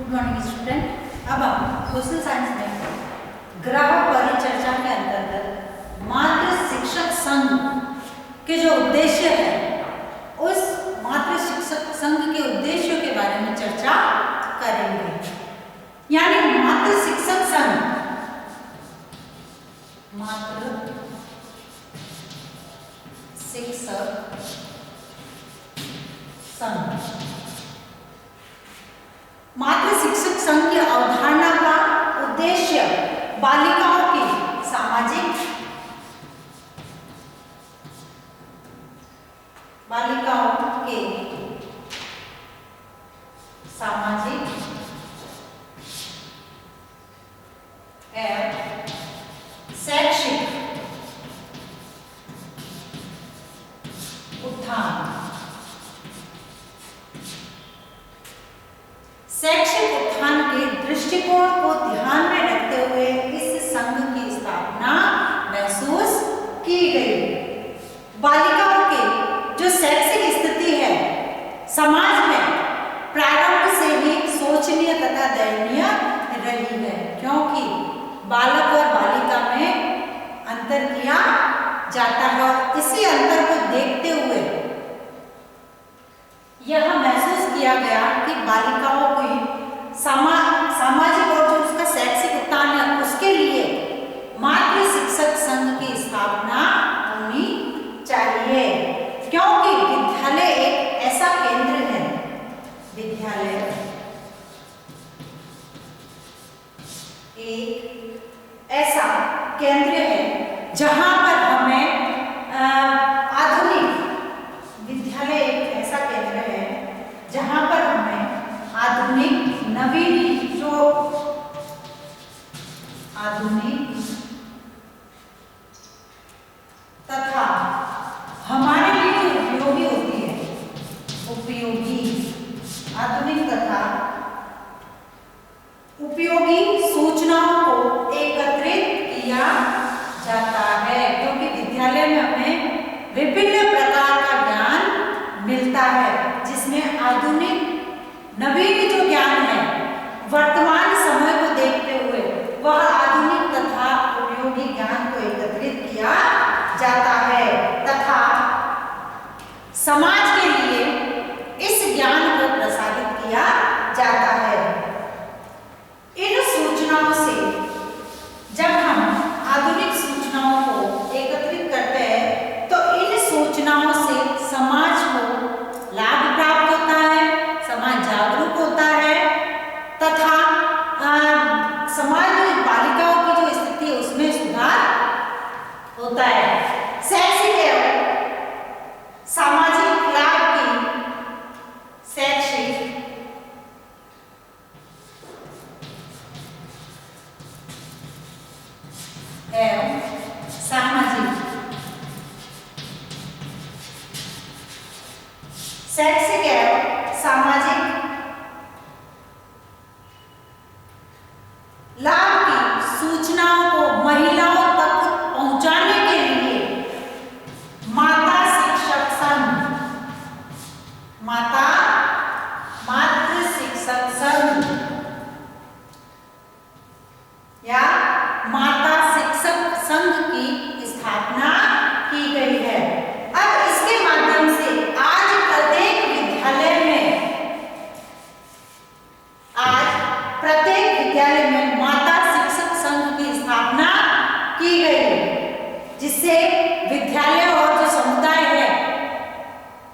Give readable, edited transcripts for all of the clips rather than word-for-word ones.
Good morning student. अब हम social science में ग्रह परिचर्चा के अंतर्गत मातृ शिक्षक संघ के जो उद्देश्य है उस मातृ शिक्षक संघ के उद्देश्यों के बारे में चर्चा करेंगे। यानी मातृ शिक्षक संघ मातृ शिक्षक संघ मातृ शिक्षक संघ की अवधारणा का उद्देश्य बालिकाओं की सामाजिक एवं शैक्षिक उत्थान शैक्षिक उत्थान के दृष्टिकोण को ध्यान में रखते हुए इस संघ की स्थापना महसूस की गई। बालिकाओं की जो शैक्षिक स्थिति है समाज में प्रारंभ से ही शोचनीय तथा दयनीय रही है, क्योंकि बालक और बालिका में अंतर किया जाता है। इसी अंतर को देखते हुए यह महसूस किया गया कि बालिकाओं को सामाजिक और जो उसका शैक्षिक उत्थान है उसके लिए मातृ शिक्षक संघ की स्थापना होनी चाहिए, क्योंकि विद्यालय एक ऐसा केंद्र है, विद्यालय एक ऐसा केंद्र है जहां पर हमें विद्यालय एक ऐसा केंद्र है जहां पर हमें आधुनिक तथा हमारे लिए उपयोगी होती है, आधुनिक तथा उपयोगी सूचनाओं को एकत्रित किया जाता है, क्योंकि विद्यालय में हमें विभिन्न प्रकार का ज्ञान मिलता है, जिसमें आधुनिक नवीन जो ज्ञान है वर्तमान समय को देखते हुए वह आधुनिक तथा उपयोगी ज्ञान को एकत्रित किया जाता है तथा समाज के लिए इस ज्ञान को प्रसारित किया जाता है। इन सूचनाओं से जब हम आधुनिक सूचनाओं को एकत्रित करते हैं तो इन सूचनाओं से समाज को लाभ प्राप्त होता है, समाज जागरूक होता है तथा समाज में बालिकाओं की जो स्थिति है उसमें सुधार होता है। शैक्षिक एवं सामाजिक लाभ की शैक्षिक एवं सामाजिक लाभ की सूचनाओं को महिलाओं तक पहुंचाने के लिए मातृ शिक्षक संघ या माता शिक्षक संघ की स्थापना की गई है। अब इसके माध्यम से आज प्रत्येक विद्यालय में माता शिक्षक संघ की स्थापना की गई है, जिससे विद्यालय और जो समुदाय है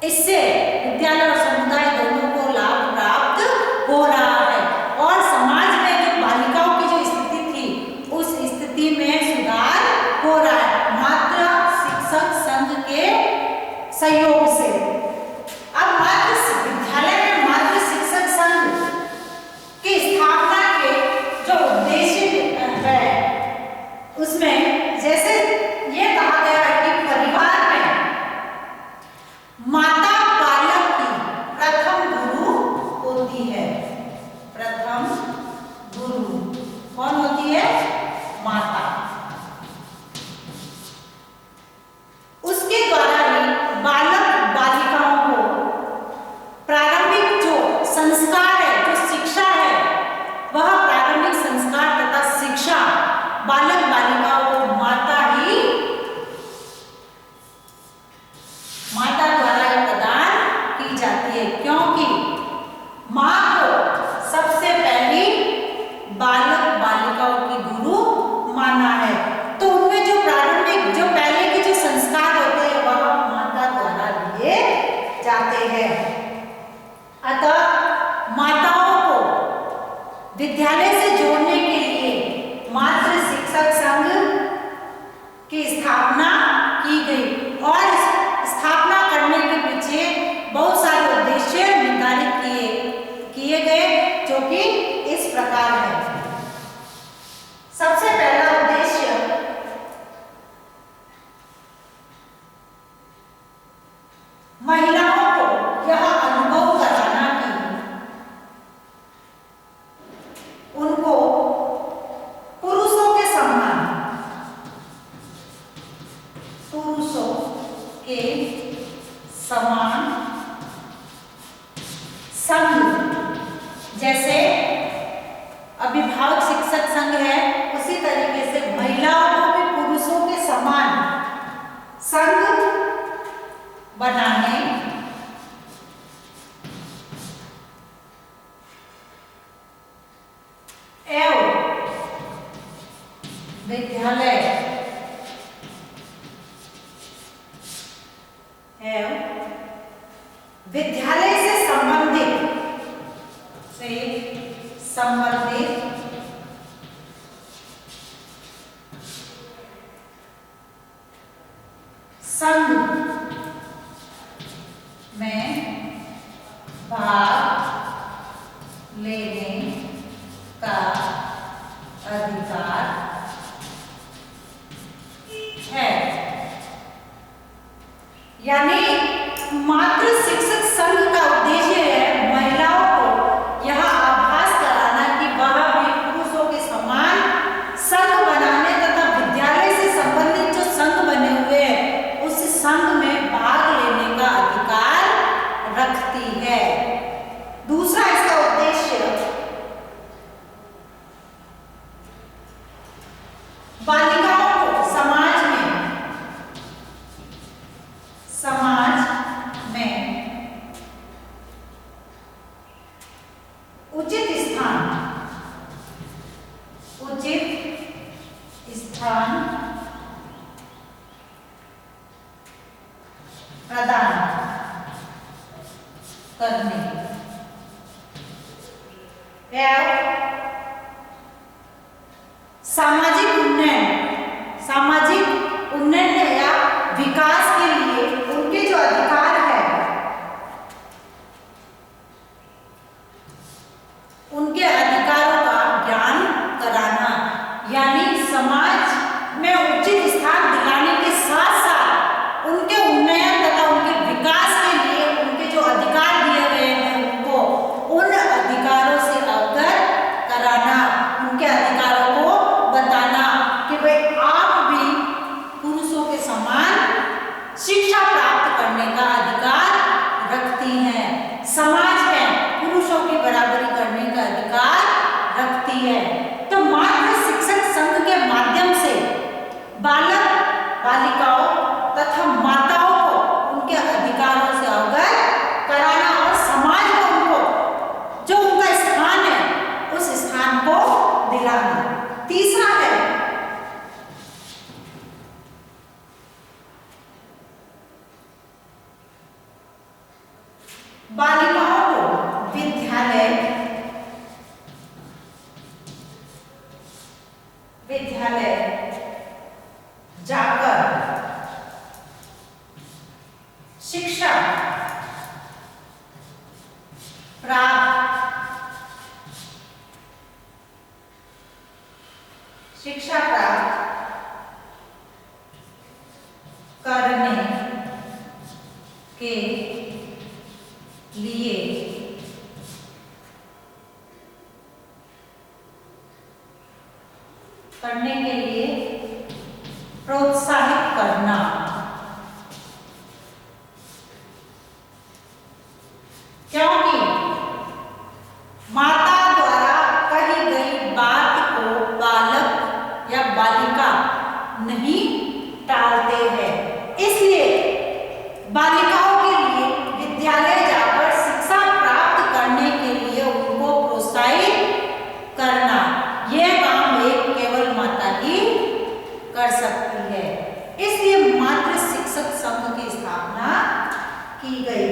इससे विद्यालय और समुदाय दोनों को लाभ प्राप्त हो रहा है और समाज में जो बालिकाओं की जो स्थिति थी उस स्थिति में सुधार हो रहा है मातृ शिक्षक संघ के सहयोग से। अब विद्यालय में मातृ शिक्षक संघ की स्थापना के जो उद्देश्य है उसमें जैसे ये कहा गया है कि परिवार में माता बालक की प्रथम गुरु होती है। प्रथम गुरु कौन होती है? माता। उसके द्वारा ही बालक बालिकाओं को प्रारंभिक जो संस्कार है, जो शिक्षा है विद्यालय से जोड़ने के लिए मातृ शिक्षक संघ की स्थापना की गई और स्थापना करने के पीछे बहुत सारे उद्देश्य निर्धारित किए गए, जो कि इस प्रकार है। सबसे पहला उद्देश्य महिलाओं को यह अनुभव कराना कि उनको पुरुषों के समान संघ, जैसे अभिभावक शिक्षक संघ है, उसी तरीके से महिलाओं को भी पुरुषों के समान संघ बनाने एवं विद्यालय से संबंधित संघ में भाग लेने का अधिकार है। यानी मातृ शिक्षक संघ का उद्देश्य है महिलाओं को यह आभास कराना कि वह भी पुरुषों के समान संघ बनाने तथा विद्यालय से संबंधित जो संघ बने हुए हैं उस संघ में भाग लेने का अधिकार रखती है। दूसरा इसका उद्देश्य बालिकाओं को समाज में उचित स्थान प्रदान करने एवं सामाजिक उन्नयन या विकास के लिए उनके जो अधिकार है उनके अधिकारों का ज्ञान कराना, यानी समाज में उचित स्थान दिलाने के साथ साथ उनके उन्नयन तथा उनके विकास के लिए उनके जो अधिकार दिए गए हैं उनको उन अधिकारों से अवगत कराना, उनके अधिकारों को बताना कि भाई आप भी पुरुषों के समान शिक्षा प्राप्त करने का अधिकार रखती हैं। समाज में पुरुषों की बराबरी करने का अधिकार रखती है। तो मातृ शिक्षक संघ के माध्यम से बालक बालिकाओं तथा माताओं को उनके अधिकारों से अवगत कराना और समाज में उनको जो उनका स्थान है उस स्थान को दिलाना। तीसरा है बालिकाओं को विद्यालय जाकर शिक्षा प्राप्त करने के लिए प्रोत्साहित करना। क्योंकि माता द्वारा कही गई बात को बालक या बालिका नहीं टालते हैं, इसलिए बालिकाओं के लिए विद्यालय जाकर शिक्षा प्राप्त करने के लिए उनको प्रोत्साहित करना, यह काम एक केवल माता ही कर सकती है। इसलिए मातृ शिक्षक संघ की स्थापना की गई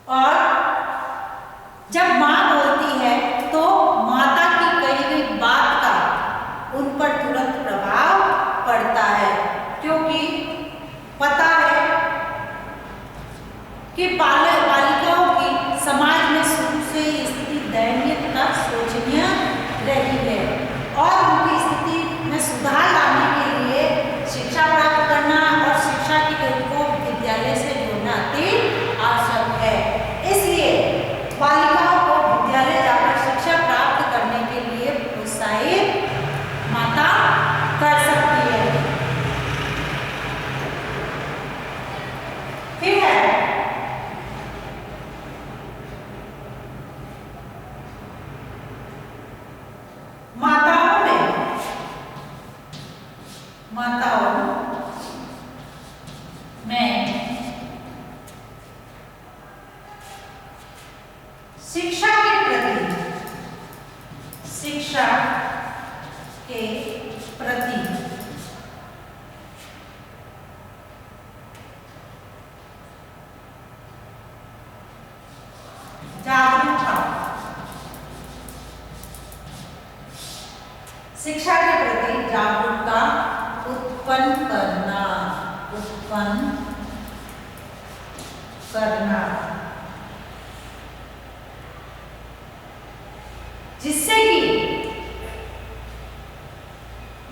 और जब माँ बोलती है तो माता की कही गई बात का उन पर तुरंत प्रभाव पड़ता है, क्योंकि पता है कि बालिकाओं की समाज में शुरू से ही स्थिति दयनीय तथा शोचनीय रही है और उनकी स्थिति में सुधार लाने के लिए शिक्षा प्राप्त करना और शिक्षा की गति को विद्यालय से जोड़ना अति आवश्यक है। इसलिए बालिकाओं को विद्यालय जाकर शिक्षा प्राप्त करने के लिए प्रोत्साहित माता कर सकती है। फिर है माताओं में शिक्षा के प्रति जागरूकता, शिक्षा के प्रति जागरूकता उत्पन्न करना, जिससे कि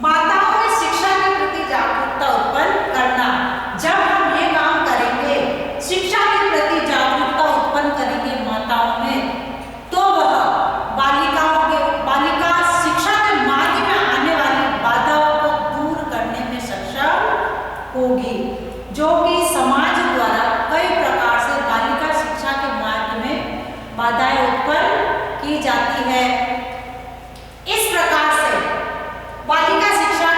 माताओं में शिक्षा के प्रति जागरूकता उत्पन्न करना। जब हम ये काम करेंगे, शिक्षा के प्रति जागरूकता उत्पन्न करेंगे माताओं में, तो वह बालिका शिक्षा के मार्ग में आने वाली बाधाओं को दूर करने में सक्षम होगी, जो कि समाज द्वारा कई प्रकार से बालिका शिक्षा के मार्ग में बाधाएं उत्पन्न की जाती है। इस प्रकार से बालिका शिक्षा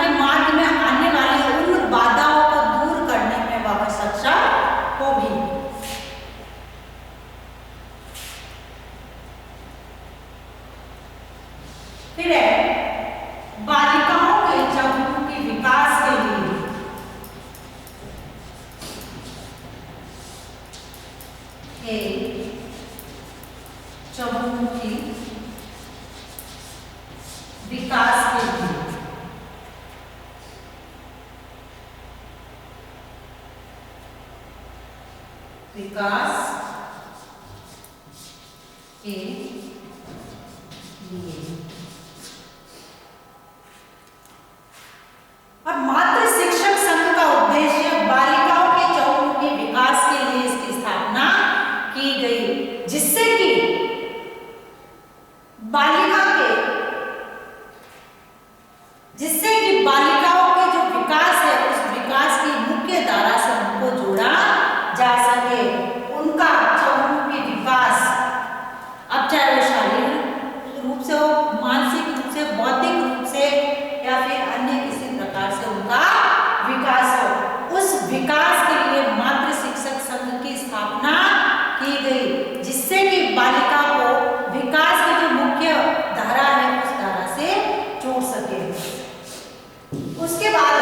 के मार्ग में आने वाली उन बाधाओं को दूर करने में वह सक्षम होगी। फिर है बालिकाओं के चहुमुखी विकास के लिए चहुमुखी विकास के लिए अब मातृ शिक्षक संघ का उद्देश्य बालिकाओं के चहुमुखी विकास के लिए इसकी स्थापना की गई, जिससे कि बालिकाओं के जो विकास है उस विकास की मुख्य धारा से उनको जोड़ा जा सके। उनका चहुमुखी विकास, अब चाहे वो शारीरिक रूप से हो, मानसिक रूप से, बौद्धिक रूप से या फिर अन्य किसी प्रकार से उनका विकास हो, उस विकास के लिए मातृ शिक्षक संघ की स्थापना की गई, जिससे कि बालिका को विकास की जो मुख्य धारा है उस धारा से जोड़ सके। उसके बाद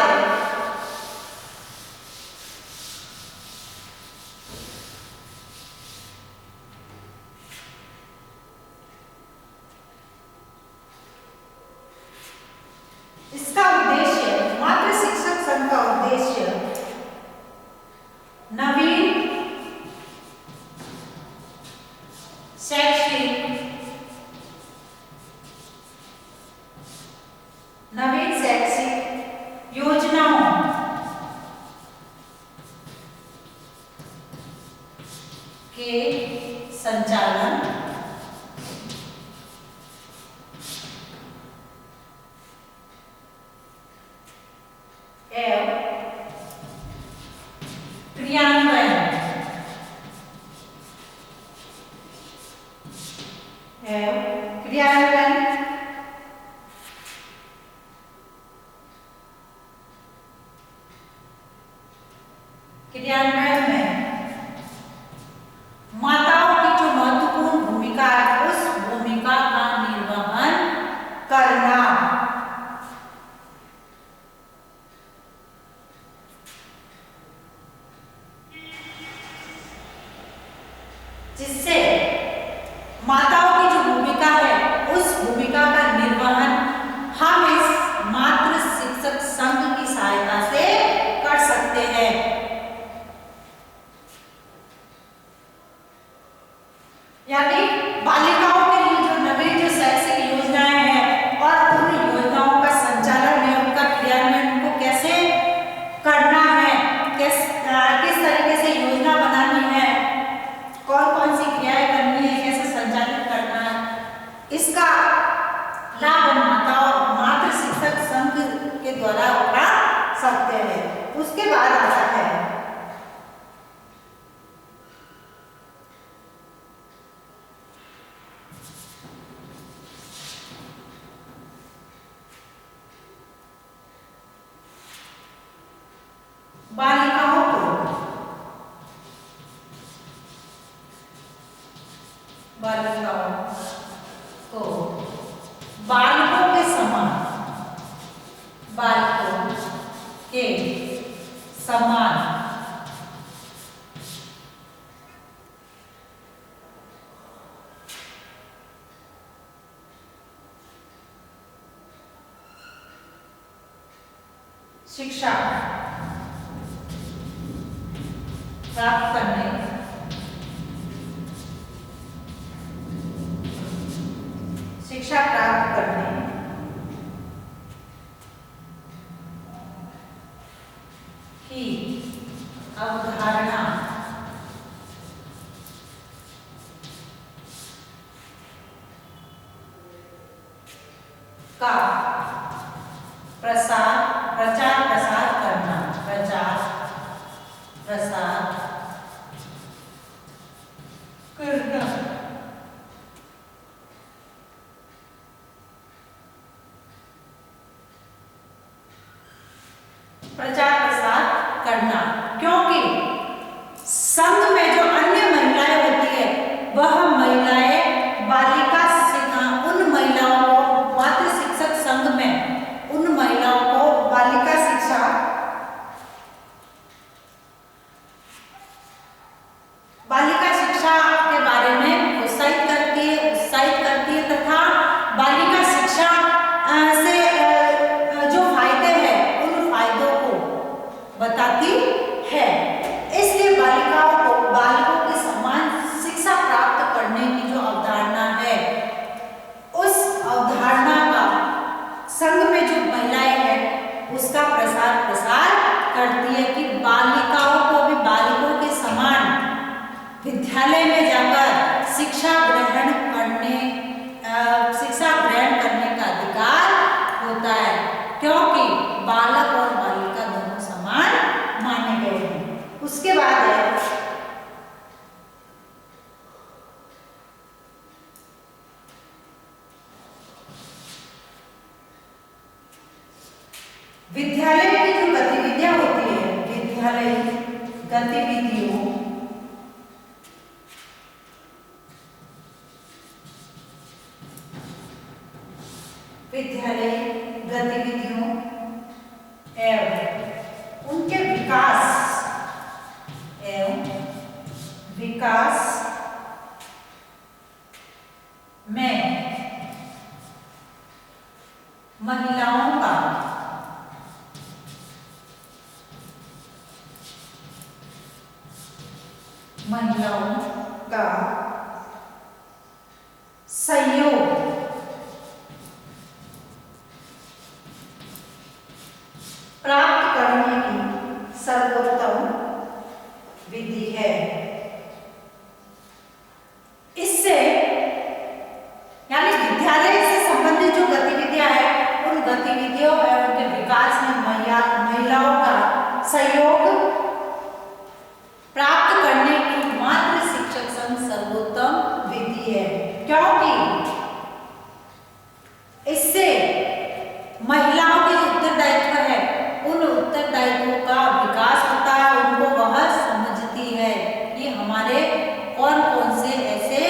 इसका उद्देश्य, मातृ शिक्षक संघ का उद्देश्य नवीन शैक्षिक योजनाओं के संचालन एवं क्रियान्वयन क्रियान्वयन में माताओं की जो महत्वपूर्ण भूमिका है उस भूमिका का निर्वहन करना। जिससे माताओं की जो भूमिका है उस भूमिका का निर्वहन हम इस मातृ शिक्षक संघ की सहायता से कर सकते हैं। यानी बालिकाओं के लिए जो नवीन जो शैक्षिक योजनाएं हैं और उन योजनाओं का संचालन है, उनका क्रियान्वयन उनको कैसे करना है, किस तरीके से योजना बनानी है, कौन कौन सी क्रियाएं करनी है, कैसे संचालित करना है, इसका लाभ मातृ शिक्षक संघ के द्वारा उठा सकते हैं। उसके बाद आता है बालिकाओं को बालकों के समान, बालकों के समान शिक्षा प्राप्त करने की अवधारणा का प्रचार प्रसार करना, प्रचार प्रसार करना, प्रचार प्रसार करना, क्योंकि संघ में जो अन्य महिलाएं होती है वह महिलाएं उन महिलाओं को मातृ शिक्षक संघ में उन महिलाओं को बालिका शिक्षा के बारे में उत्साहित करती है तथा बालिका शिक्षा से जो फायदे हैं उन फायदों को बताती है। इसलिए बालकों के समान शिक्षा प्राप्त करने की जो अवधारणा है, उस अवधारणा का संघ में जो महिलाएं हैं उसका प्रसार करती है कि बालिकाओं को भी बालकों के समान विद्यालय में जाकर शिक्षा ग्रहण करने का अधिकार होता है, क्योंकि बालक और बालिका दोनों समान माने गए हैं। उसके बाद है विद्यालय की जो गतिविधियां होती है, विद्यालय गतिविधियों एवं उनके विकास में महिलाओं का सहयोग प्राप्त करने की सर्वोत्तम विधि है। इससे यानी विद्यालय से संबंधित जो गतिविधियां हैं उन गतिविधियों और उनके विकास में महिलाओं का सहयोग प्राप्त करने की मातृ शिक्षक संघ सर्वोत्तम विधि है, क्योंकि इससे महिलाओं के उत्तरदायित्व है उन उत्तरदायित्वों का विकास होता है, उनको वह समझती है कि हमारे कौन कौन से ऐसे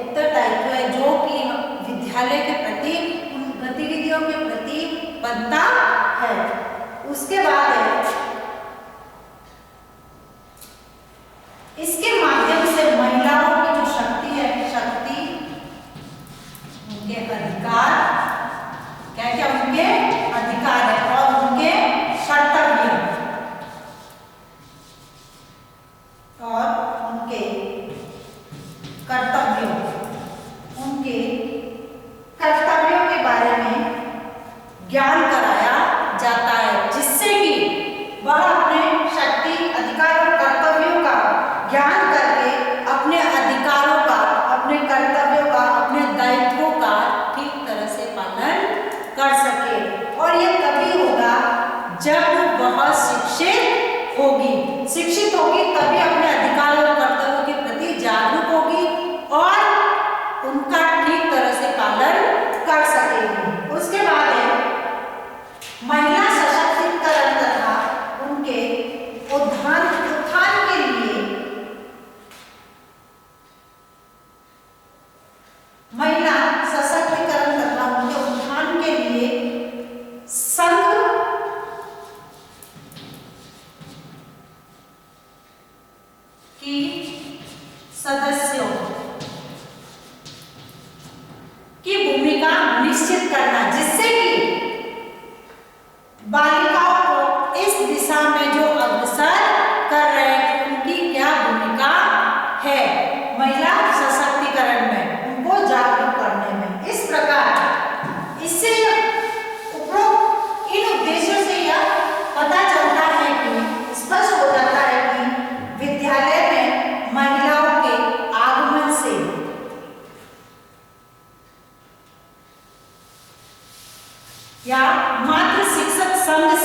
उत्तरदायित्व है जो कि विद्यालय के प्रति उन गतिविधियों के प्रति बनता है। उसके बाद है इसके माध्यम से महिलाओं की जो शक्ति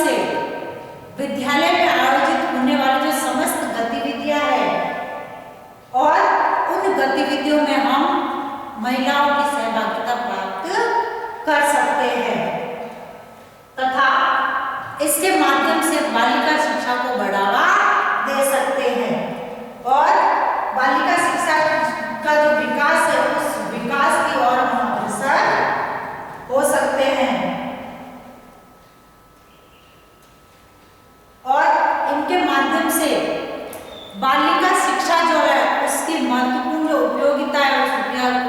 से विद्यालय में आयोजित होने वाली जो समस्त गतिविधियां हैं और उन गतिविधियों में हम महिलाओं की सहभागिता प्राप्त कर सकते हैं तथा इसके माध्यम से बालिका शिक्षा को बढ़ावा दे सकते हैं और बालिका शिक्षा का जो विकास है उस विकास की ओर हम अग्रसर हो सकते हैं और इनके माध्यम से बालिका शिक्षा जो है उसकी महत्वपूर्ण जो उपयोगिता है उस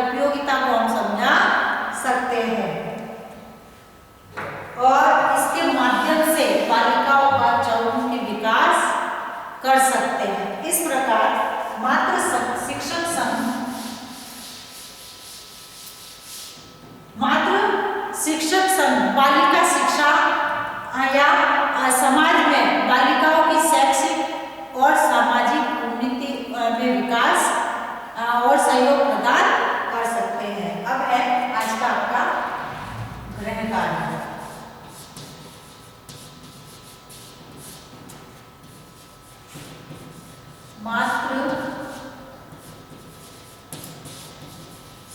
उपयोगिता को हम समझा सकते हैं और इसके माध्यम से बालिकाओं का चहुमुखी विकास कर सकते हैं। इस प्रकार मातृ शिक्षक संघ बालिका शिक्षा या समाज में बालिकाओं की शैक्षिक और सामाजिक उन्नति में विकास और सहयोग प्रदान कर सकते हैं। अब है आज का आपका गृह कार्य। मातृ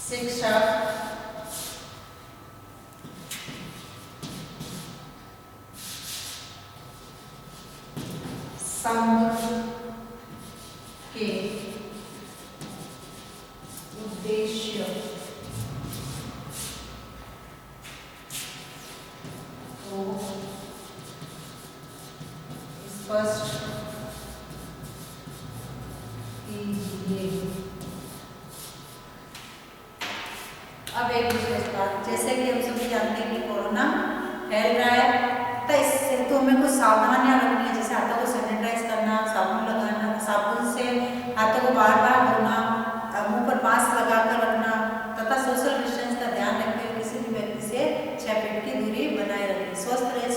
शिक्षक संघ के उद्देश्य को स्पष्ट कीजिए। अब एक विशेष बात, जैसे कि हम सभी जानते हैं कि कोरोना फैल रहा है तो इससे तो हमें कुछ सावधानियां रखनी है, जैसे हाथों को सैनिटाइज करना, साबुन लगाना, साबुन से हाथों को बार बार धोना, मुंह पर मास्क लगाकर रखना तथा सोशल डिस्टेंस का ध्यान रखते हुए किसी भी व्यक्ति से 6 फीट की दूरी बनाए रखें। स्वस्थ रहे।